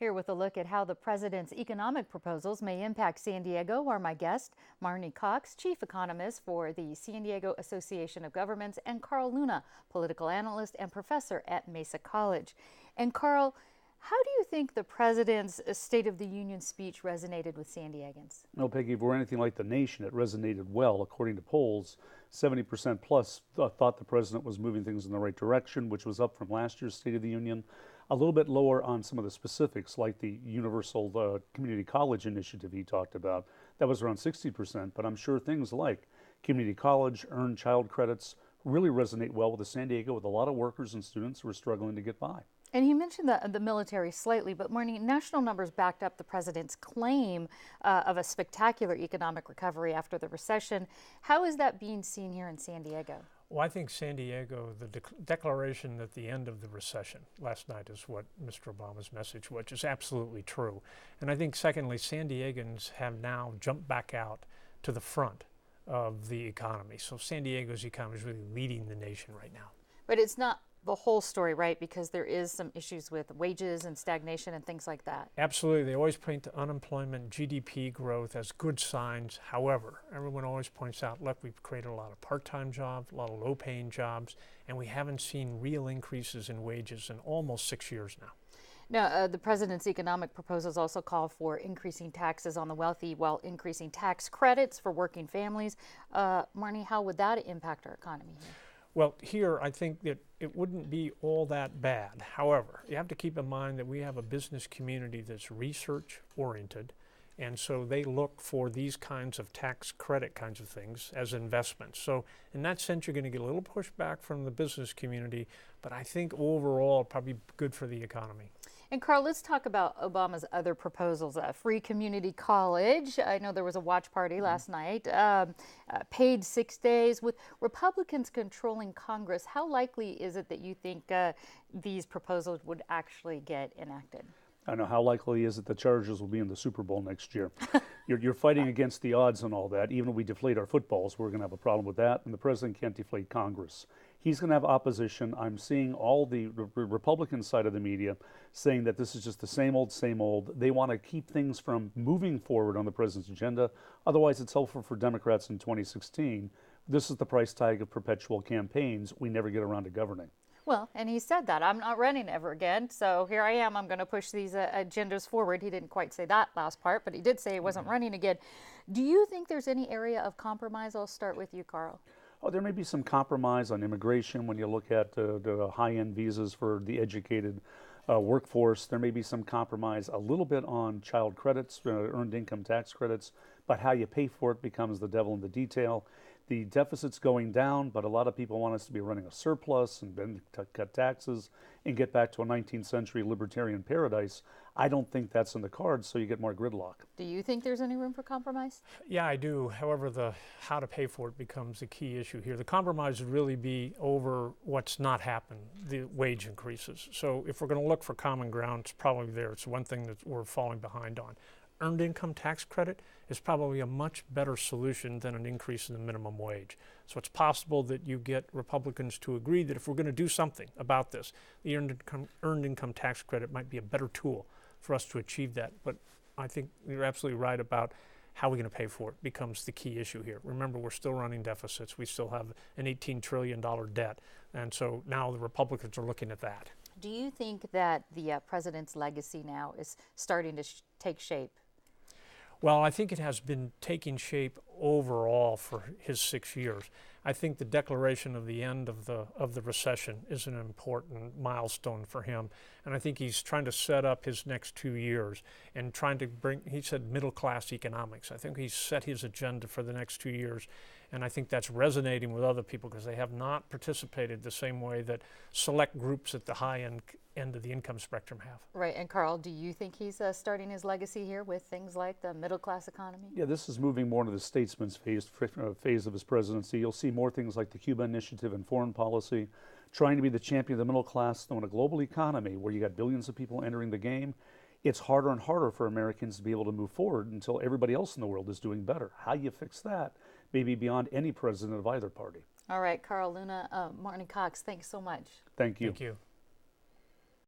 Here with a look at how the president's economic proposals may impact San Diego are my guest, Marnie Cox, chief economist for the San Diego Association of Governments, and Carl Luna, political analyst and professor at Mesa College. And Carl, how do you think the president's State of the Union speech resonated with San Diegans? Well, Peggy, if we're anything like the nation, it resonated well. According to polls, 70% plus thought the president was moving things in the right direction, which was up from last year's State of the Union. A little bit lower on some of the specifics, like the universal community college initiative he talked about. That was around 60%, but I'm sure things like community college, earned child credits really resonate well with the San Diego, with a lot of workers and students who are struggling to get by. And he mentioned the military slightly, but Marnie, national numbers backed up the president's claim of a spectacular economic recovery after the recession. How is that being seen here in San Diego? Well, I think San Diego, the declaration at the end of the recession last night is what Mr. Obama's message, which is absolutely true. And I think, secondly, San Diegans have now jumped back out to the front of the economy. So San Diego's economy is really leading the nation right now. But it's not the whole story, right? Because there is some issues with wages and stagnation and things like that. Absolutely. They always point to unemployment, GDP growth as good signs. However, everyone always points out, look, we've created a lot of part-time jobs, a lot of low-paying jobs, and we haven't seen real increases in wages in almost 6 years now. Now, the president's economic proposals also call for increasing taxes on the wealthy while increasing tax credits for working families. Marnie, how would that impact our economy here? Well, here I think that it wouldn't be all that bad. However, you have to keep in mind that we have a business community that's research oriented, and so they look for these kinds of tax credit kinds of things as investments. So in that sense, you're going to get a little pushback from the business community, but I think overall probably good for the economy. And Carl, let's talk about Obama's other proposals. Free community college. I know there was a watch party last night. Paid 6 days. With Republicans controlling Congress, how likely is it that you think these proposals would actually get enacted? I don't know, how likely is it the Chargers will be in the Super Bowl next year? You're fighting against the odds and all that. Even if we deflate our footballs, we're going to have a problem with that, and the president can't deflate Congress. He's going to have opposition. I'm seeing all the Republican side of the media saying that this is just the same old, same old. They want to keep things from moving forward on the president's agenda. Otherwise, it's helpful for Democrats in 2016. This is the price tag of perpetual campaigns. We never get around to governing. Well, and he said that. I'm not running ever again, so here I am. I'm going to push these agendas forward. He didn't quite say that last part, but he did say he wasn't running again. Do you think there's any area of compromise? I'll start with you, Carl. Oh, there may be some compromise on immigration when you look at the high-end visas for the educated workforce. There may be some compromise a little bit on child credits, earned income tax credits, but how you pay for it becomes the devil in the detail. The deficit's going down, but a lot of people want us to be running a surplus and then cut taxes and get back to a 19th century libertarian paradise. I don't think that's in the cards, so you get more gridlock. Do you think there's any room for compromise? Yeah, I do. However, the how to pay for it becomes a key issue here. The compromise would really be over what's not happened, the wage increases. So if we're going to look for common ground, it's probably there. It's one thing that we're falling behind on. Earned income tax credit is probably a much better solution than an increase in the minimum wage. So it's possible that you get Republicans to agree that if we're going to do something about this, the earned income tax credit might be a better tool for us to achieve that. But I think you're absolutely right about how we're going to pay for it becomes the key issue here. Remember, we're still running deficits. We still have an $18 trillion debt. And so now the Republicans are looking at that. Do you think that the president's legacy now is starting to take shape? Well, I think it has been taking shape overall for his 6 years. I think the declaration of the end of the recession is an important milestone for him. And I think he's trying to set up his next 2 years and trying to bring, he said, middle-class economics. I think he's set his agenda for the next 2 years. And I think that's resonating with other people because they have not participated the same way that select groups at the high end of the income spectrum have. Right. And Carl, do you think he's starting his legacy here with things like the middle-class economy? Yeah, this is moving more into the statesman's phase of his presidency. You'll see more things like the Cuba Initiative and foreign policy, trying to be the champion of the middle class. Though in a global economy where you got billions of people entering the game, it's harder and harder for Americans to be able to move forward until everybody else in the world is doing better. How you fix that may be beyond any president of either party. All right, Carl Luna, Marnie Cox, thanks so much. Thank you. Thank you.